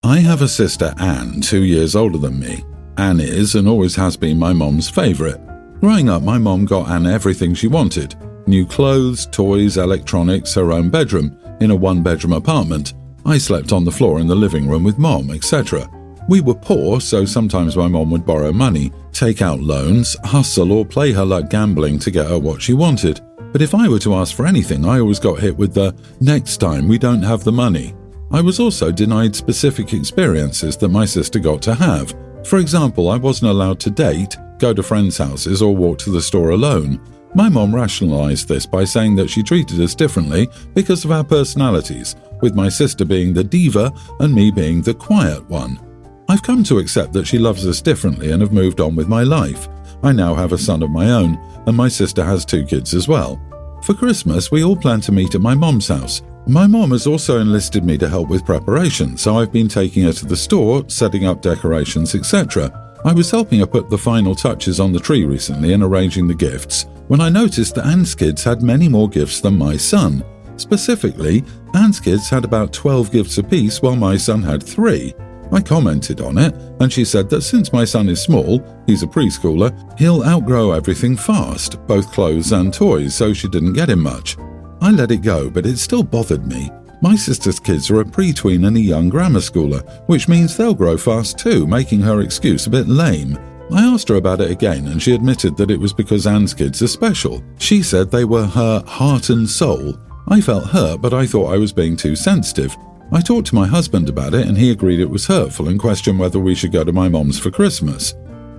I have a sister, Anne, 2 years older than me. Anne is and always has been my mom's favourite. Growing up, my mom got Anne everything she wanted. New clothes, toys, electronics, her own bedroom, in a one-bedroom apartment. I slept on the floor in the living room with mom, etc. We were poor, so sometimes my mom would borrow money, take out loans, hustle or play her luck gambling to get her what she wanted. But if I were to ask for anything, I always got hit with the, "Next time, we don't have the money." I was also denied specific experiences that my sister got to have. For example, I wasn't allowed to date, go to friends' houses or walk to the store alone. My mom rationalized this by saying that she treated us differently because of our personalities, with my sister being the diva and me being the quiet one. I've come to accept that she loves us differently and have moved on with my life. I now have a son of my own, and my sister has 2 kids as well. For Christmas, we all plan to meet at my mom's house. My mom has also enlisted me to help with preparation, so I've been taking her to the store, setting up decorations, etc. I was helping her put the final touches on the tree recently and arranging the gifts, when I noticed that Anne's kids had many more gifts than my son. Specifically, Anne's kids had about 12 gifts apiece while my son had 3. I commented on it, and she said that since my son is small, he's a preschooler, he'll outgrow everything fast, both clothes and toys, so she didn't get him much. I let it go, but it still bothered me. My sister's kids are a pre-tween and a young grammar schooler, which means they'll grow fast too, making her excuse a bit lame. I asked her about it again, and she admitted that it was because Anne's kids are special. She said they were her heart and soul. I felt hurt, but I thought I was being too sensitive. I talked to my husband about it, and he agreed it was hurtful and questioned whether we should go to my mom's for Christmas.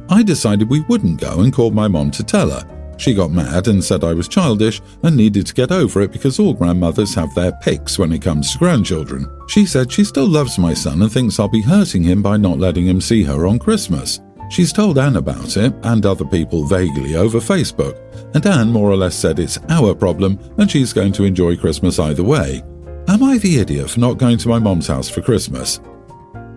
I decided we wouldn't go and called my mom to tell her. She got mad and said I was childish and needed to get over it because all grandmothers have their picks when it comes to grandchildren. She said she still loves my son and thinks I'll be hurting him by not letting him see her on Christmas. She's told Anne about it, and other people vaguely, over Facebook, and Anne more or less said it's our problem and she's going to enjoy Christmas either way. Am I the idiot for not going to my mom's house for Christmas?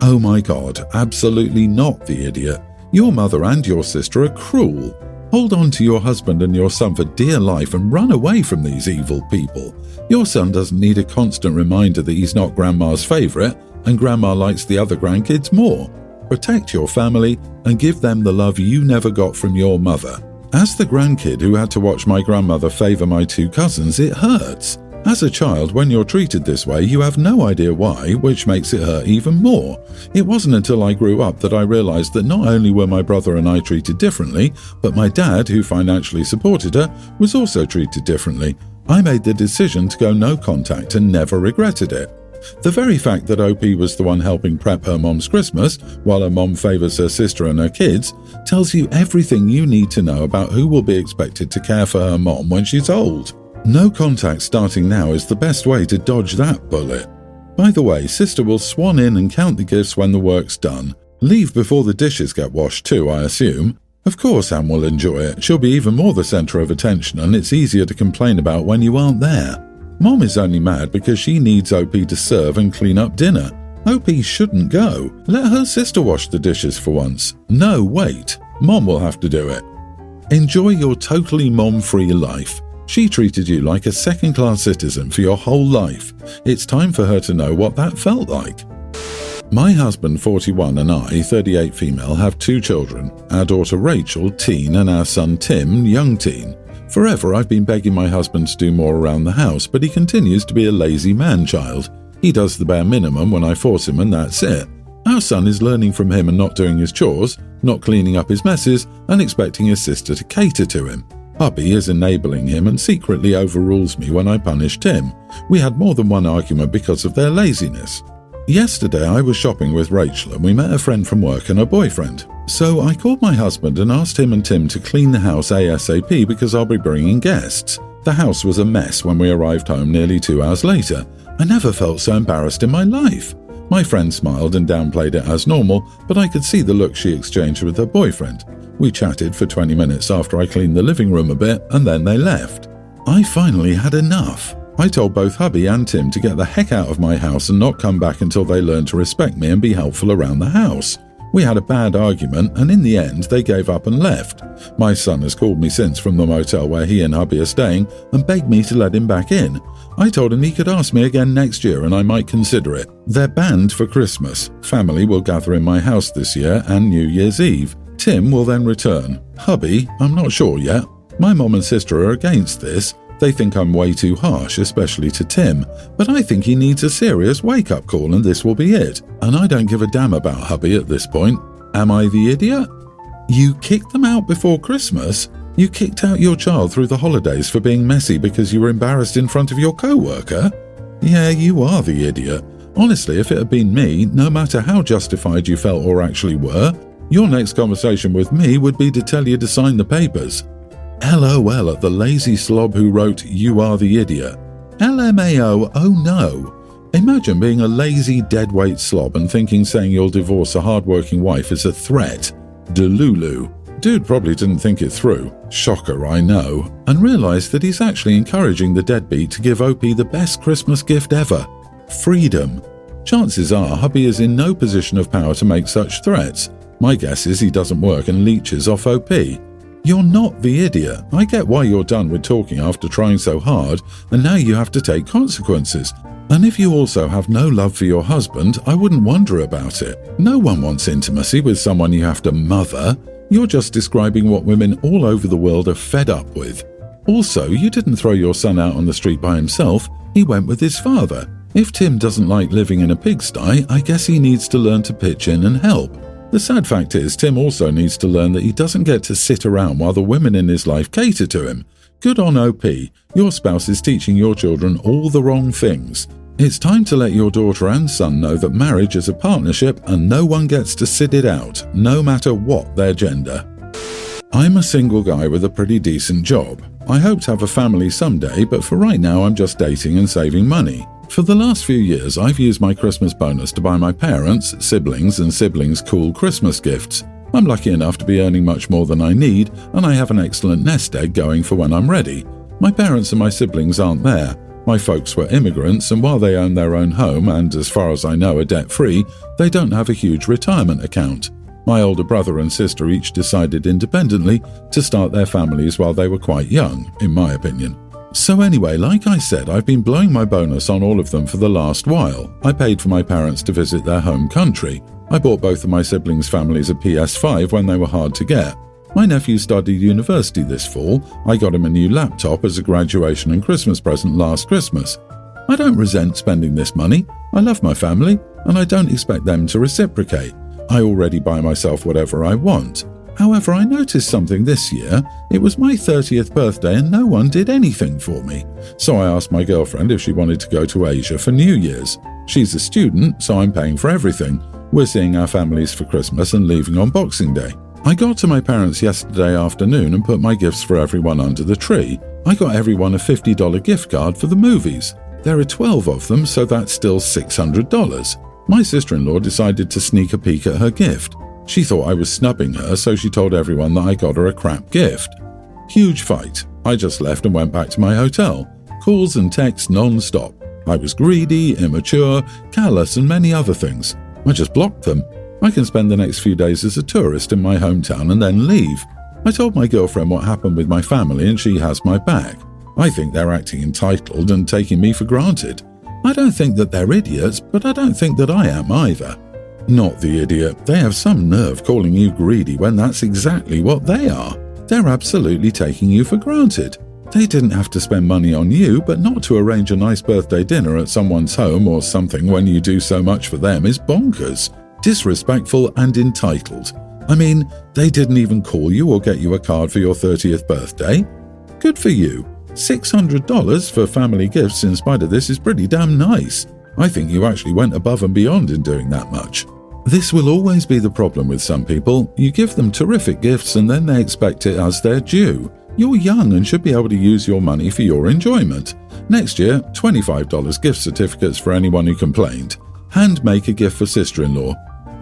Oh my God, absolutely not the idiot. Your mother and your sister are cruel. Hold on to your husband and your son for dear life and run away from these evil people. Your son doesn't need a constant reminder that he's not grandma's favourite and grandma likes the other grandkids more. Protect your family and give them the love you never got from your mother. As the grandkid who had to watch my grandmother favour my 2 cousins, it hurts. As a child, when you're treated this way, you have no idea why, which makes it hurt even more. It wasn't until I grew up that I realised that not only were my brother and I treated differently, but my dad, who financially supported her, was also treated differently. I made the decision to go no contact and never regretted it. The very fact that OP was the one helping prep her mom's Christmas, while her mom favours her sister and her kids, tells you everything you need to know about who will be expected to care for her mom when she's old. No contact starting now is the best way to dodge that bullet. By the way, sister will swan in and count the gifts when the work's done. Leave before the dishes get washed too, I assume. Of course Anne will enjoy it. She'll be even more the centre of attention, and it's easier to complain about when you aren't there. Mom is only mad because she needs OP to serve and clean up dinner. OP shouldn't go. Let her sister wash the dishes for once. No, wait. Mom will have to do it. Enjoy your totally mom-free life. She treated you like a second-class citizen for your whole life. It's time for her to know what that felt like. My husband, 41, and I, 38 female, have 2 children, our daughter Rachel, teen, and our son Tim, young teen. Forever I've been begging my husband to do more around the house, but he continues to be a lazy man-child. He does the bare minimum when I force him, and that's it. Our son is learning from him and not doing his chores, not cleaning up his messes, and expecting his sister to cater to him. Hubby is enabling him and secretly overrules me when I punish Tim. We had more than one argument because of their laziness. Yesterday I was shopping with Rachel and we met a friend from work and her boyfriend. So I called my husband and asked him and Tim to clean the house ASAP because I'll be bringing guests. The house was a mess when we arrived home nearly 2 hours later. I never felt so embarrassed in my life. My friend smiled and downplayed it as normal, but I could see the look she exchanged with her boyfriend. We chatted for 20 minutes after I cleaned the living room a bit, and then they left. I finally had enough. I told both hubby and Tim to get the heck out of my house and not come back until they learned to respect me and be helpful around the house. We had a bad argument, and in the end they gave up and left. My son has called me since from the motel where he and hubby are staying and begged me to let him back in. I told him he could ask me again next year and I might consider it. They're banned for Christmas. Family will gather in my house this year and New Year's Eve. Tim will then return. Hubby, I'm not sure yet. My mom and sister are against this. They think I'm way too harsh, especially to Tim, but I think he needs a serious wake-up call and this will be it. And I don't give a damn about hubby at this point. Am I the idiot? You kicked them out before Christmas? You kicked out your child through the holidays for being messy because you were embarrassed in front of your co-worker? Yeah, you are the idiot. Honestly, if it had been me, no matter how justified you felt or actually were, your next conversation with me would be to tell you to sign the papers. LOL at the lazy slob who wrote, "You are the idiot." LMAO, oh no. Imagine being a lazy, deadweight slob and thinking saying you'll divorce a hardworking wife is a threat. Delulu. Dude probably didn't think it through. Shocker, I know. And realised that he's actually encouraging the deadbeat to give OP the best Christmas gift ever. Freedom. Chances are hubby is in no position of power to make such threats. My guess is he doesn't work and leeches off OP. You're not the idiot. I get why you're done with talking after trying so hard, and now you have to take consequences. And if you also have no love for your husband, I wouldn't wonder about it. No one wants intimacy with someone you have to mother. You're just describing what women all over the world are fed up with. Also, you didn't throw your son out on the street by himself. He went with his father. If Tim doesn't like living in a pigsty, I guess he needs to learn to pitch in and help. The sad fact is, Tim also needs to learn that he doesn't get to sit around while the women in his life cater to him. Good on OP. Your spouse is teaching your children all the wrong things. It's time to let your daughter and son know that marriage is a partnership and no one gets to sit it out, no matter what their gender. I'm a single guy with a pretty decent job. I hope to have a family someday, but for right now I'm just dating and saving money. For the last few years, I've used my Christmas bonus to buy my parents, siblings, and siblings cool Christmas gifts. I'm lucky enough to be earning much more than I need, and I have an excellent nest egg going for when I'm ready. My parents and my siblings aren't there. My folks were immigrants, and while they own their own home and, as far as I know, are debt-free, they don't have a huge retirement account. My older brother and sister each decided independently to start their families while they were quite young, in my opinion. So anyway, like I said, I've been blowing my bonus on all of them for the last while. I paid for my parents to visit their home country. I bought both of my siblings' families a PS5 when they were hard to get. My nephew studied university this fall. I got him a new laptop as a graduation and Christmas present last Christmas. I don't resent spending this money. I love my family, and I don't expect them to reciprocate. I already buy myself whatever I want. However, I noticed something this year. It was my 30th birthday and no one did anything for me. So I asked my girlfriend if she wanted to go to Asia for New Year's. She's a student, so I'm paying for everything. We're seeing our families for Christmas and leaving on Boxing Day. I got to my parents yesterday afternoon and put my gifts for everyone under the tree. I got everyone a $50 gift card for the movies. There are 12 of them, so that's still $600. My sister-in-law decided to sneak a peek at her gift. She thought I was snubbing her, so she told everyone that I got her a crap gift. Huge fight. I just left and went back to my hotel. Calls and texts non-stop. I was greedy, immature, callous, and many other things. I just blocked them. I can spend the next few days as a tourist in my hometown and then leave. I told my girlfriend what happened with my family and she has my back. I think they're acting entitled and taking me for granted. I don't think that they're idiots, but I don't think that I am either. Not the idiot. They have some nerve calling you greedy when that's exactly what they are. They're absolutely taking you for granted. They didn't have to spend money on you, but not to arrange a nice birthday dinner at someone's home or something when you do so much for them is bonkers, disrespectful and entitled. I mean, they didn't even call you or get you a card for your 30th birthday. Good for you. $600 for family gifts in spite of this is pretty damn nice. I think you actually went above and beyond in doing that much. This will always be the problem with some people. You give them terrific gifts and then they expect it as their due. You're young and should be able to use your money for your enjoyment. Next year, $25 gift certificates for anyone who complained. Hand make a gift for sister-in-law.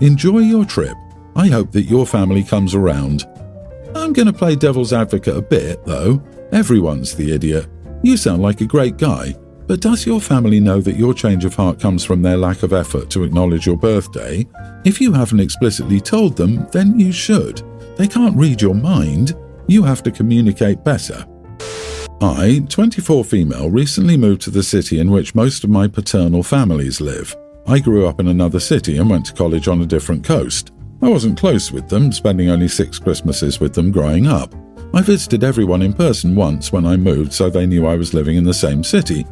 Enjoy your trip. I hope that your family comes around. I'm going to play devil's advocate a bit, though. Everyone's the idiot. You sound like a great guy. But does your family know that your change of heart comes from their lack of effort to acknowledge your birthday? If you haven't explicitly told them, then you should. They can't read your mind. You have to communicate better. I, 24 female, recently moved to the city in which most of my paternal families live. I grew up in another city and went to college on a different coast. I wasn't close with them, spending only 6 Christmases with them growing up. I visited everyone in person once when I moved, so they knew I was living in the same city.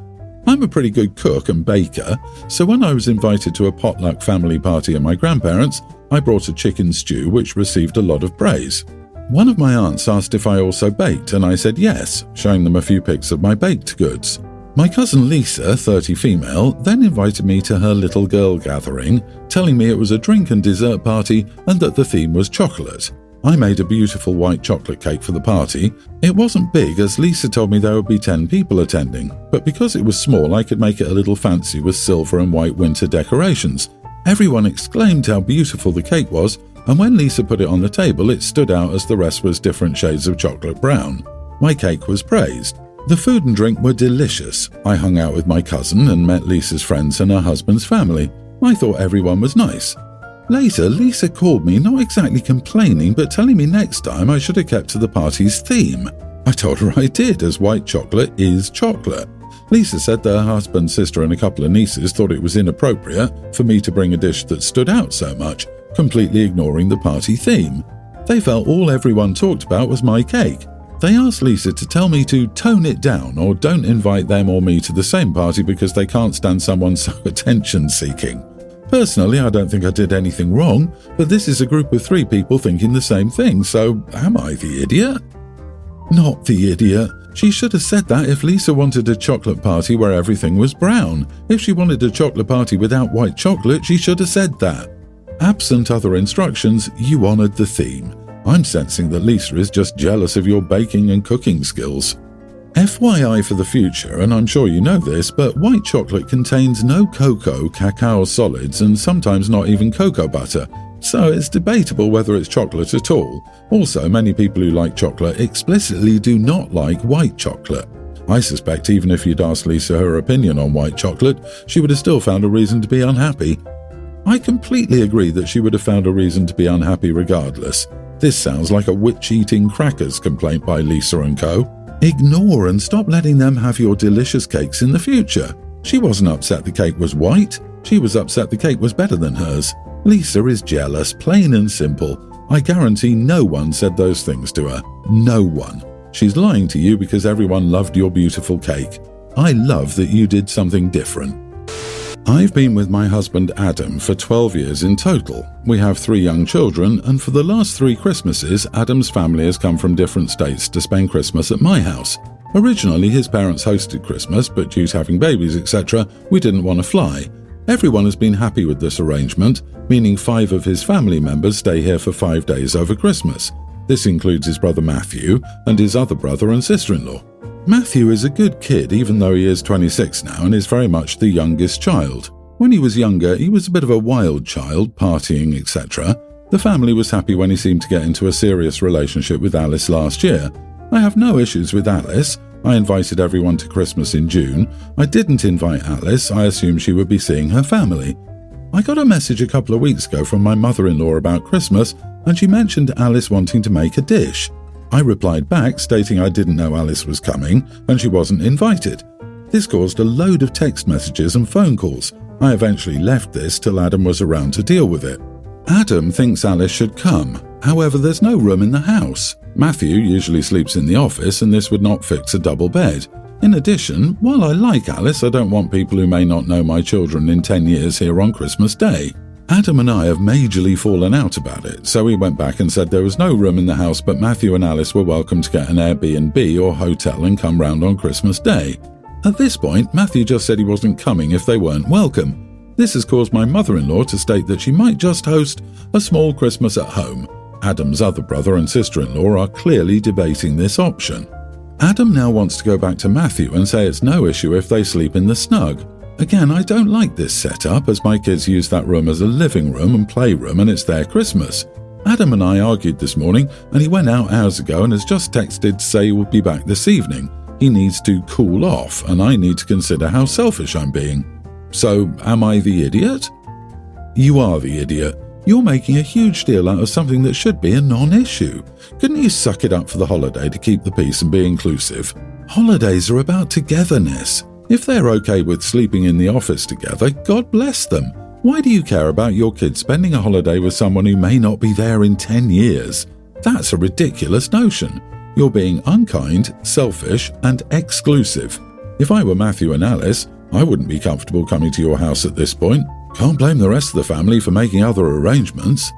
I'm a pretty good cook and baker, so when I was invited to a potluck family party at my grandparents', I brought a chicken stew which received a lot of praise. One of my aunts asked if I also baked, and I said yes, showing them a few pics of my baked goods. My cousin Lisa, 30 female, then invited me to her little girl gathering, telling me it was a drink and dessert party and that the theme was chocolate. I made a beautiful white chocolate cake for the party. It wasn't big, as Lisa told me there would be 10 people attending, but because it was small I could make it a little fancy with silver and white winter decorations. Everyone exclaimed how beautiful the cake was, and when Lisa put it on the table it stood out as the rest was different shades of chocolate brown. My cake was praised. The food and drink were delicious. I hung out with my cousin and met Lisa's friends and her husband's family. I thought everyone was nice. Later, Lisa called me, not exactly complaining, but telling me next time I should have kept to the party's theme. I told her I did, as white chocolate is chocolate. Lisa said that her husband, sister and a couple of nieces thought it was inappropriate for me to bring a dish that stood out so much, completely ignoring the party theme. They felt all everyone talked about was my cake. They asked Lisa to tell me to tone it down or don't invite them or me to the same party because they can't stand someone so attention-seeking. Personally, I don't think I did anything wrong, but this is a group of 3 people thinking the same thing, so am I the idiot? Not the idiot. She should have said that if Lisa wanted a chocolate party where everything was brown. If she wanted a chocolate party without white chocolate, she should have said that. Absent other instructions, you honoured the theme. I'm sensing that Lisa is just jealous of your baking and cooking skills. FYI for the future, and I'm sure you know this, but white chocolate contains no cocoa, cacao solids, and sometimes not even cocoa butter, so it's debatable whether it's chocolate at all. Also, many people who like chocolate explicitly do not like white chocolate. I suspect even if you'd asked Lisa her opinion on white chocolate, she would have still found a reason to be unhappy. I completely agree that she would have found a reason to be unhappy regardless. This sounds like a witch-eating crackers complaint by Lisa & Co. Ignore and stop letting them have your delicious cakes in the future. She wasn't upset the cake was white. She was upset the cake was better than hers. Lisa is jealous, plain and simple. I guarantee no one said those things to her. No one. She's lying to you because everyone loved your beautiful cake. I love that you did something different. I've been with my husband Adam for 12 years in total. We have 3 young children, and for the last 3 Christmases, Adam's family has come from different states to spend Christmas at my house. Originally, his parents hosted Christmas, but due to having babies, etc., we didn't want to fly. Everyone has been happy with this arrangement, meaning 5 of his family members stay here for 5 days over Christmas. This includes his brother Matthew and his other brother and sister-in-law. Matthew is a good kid even though he is 26 now and is very much the youngest child. When he was younger, he was a bit of a wild child, partying, etc. The family was happy when he seemed to get into a serious relationship with Alice last year. I have no issues with Alice. I invited everyone to Christmas in June. I didn't invite Alice. I assumed she would be seeing her family. I got a message a couple of weeks ago from my mother-in-law about Christmas, and she mentioned Alice wanting to make a dish. I replied back stating I didn't know Alice was coming and she wasn't invited. This caused a load of text messages and phone calls. I eventually left this till Adam was around to deal with it. Adam thinks Alice should come. However, there's no room in the house. Matthew usually sleeps in the office and this would not fix a double bed. In addition, while I like Alice, I don't want people who may not know my children in 10 years here on Christmas Day. Adam and I have majorly fallen out about it, so he went back and said there was no room in the house but Matthew and Alice were welcome to get an Airbnb or hotel and come round on Christmas Day. At this point, Matthew just said he wasn't coming if they weren't welcome. This has caused my mother-in-law to state that she might just host a small Christmas at home. Adam's other brother and sister-in-law are clearly debating this option. Adam now wants to go back to Matthew and say it's no issue if they sleep in the snug. Again, I don't like this setup as my kids use that room as a living room and playroom and it's their Christmas. Adam and I argued this morning and he went out hours ago and has just texted to say he will be back this evening. He needs to cool off, and I need to consider how selfish I'm being. So, am I the idiot? You are the idiot. You're making a huge deal out of something that should be a non-issue. Couldn't you suck it up for the holiday to keep the peace and be inclusive? Holidays are about togetherness. If they're okay with sleeping in the office together, God bless them. Why do you care about your kids spending a holiday with someone who may not be there in 10 years? That's a ridiculous notion. You're being unkind, selfish, and exclusive. If I were Matthew and Alice, I wouldn't be comfortable coming to your house at this point. Can't blame the rest of the family for making other arrangements.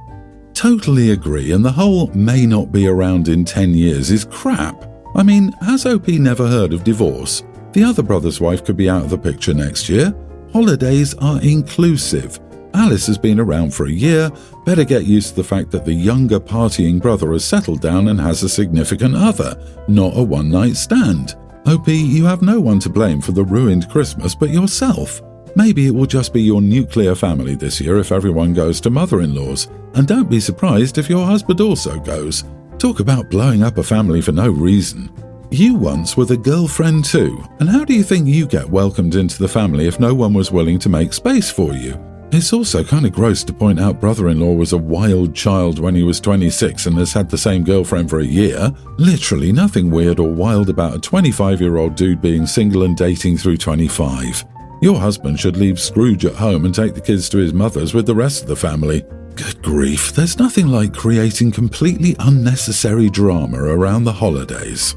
Totally agree, and the whole may not be around in 10 years is crap. I mean, has OP never heard of divorce? The other brother's wife could be out of the picture next year. Holidays are inclusive. Alice has been around for a year, better get used to the fact that the younger partying brother has settled down and has a significant other, not a one-night stand. OP, you have no one to blame for the ruined Christmas but yourself. Maybe it will just be your nuclear family this year if everyone goes to mother-in-law's, and don't be surprised if your husband also goes. Talk about blowing up a family for no reason. You once were the girlfriend too, and how do you think you get welcomed into the family if no one was willing to make space for you? It's also kind of gross to point out brother-in-law was a wild child when he was 26 and has had the same girlfriend for a year. Literally nothing weird or wild about a 25-year-old dude being single and dating through 25. Your husband should leave Scrooge at home and take the kids to his mother's with the rest of the family. Good grief, there's nothing like creating completely unnecessary drama around the holidays.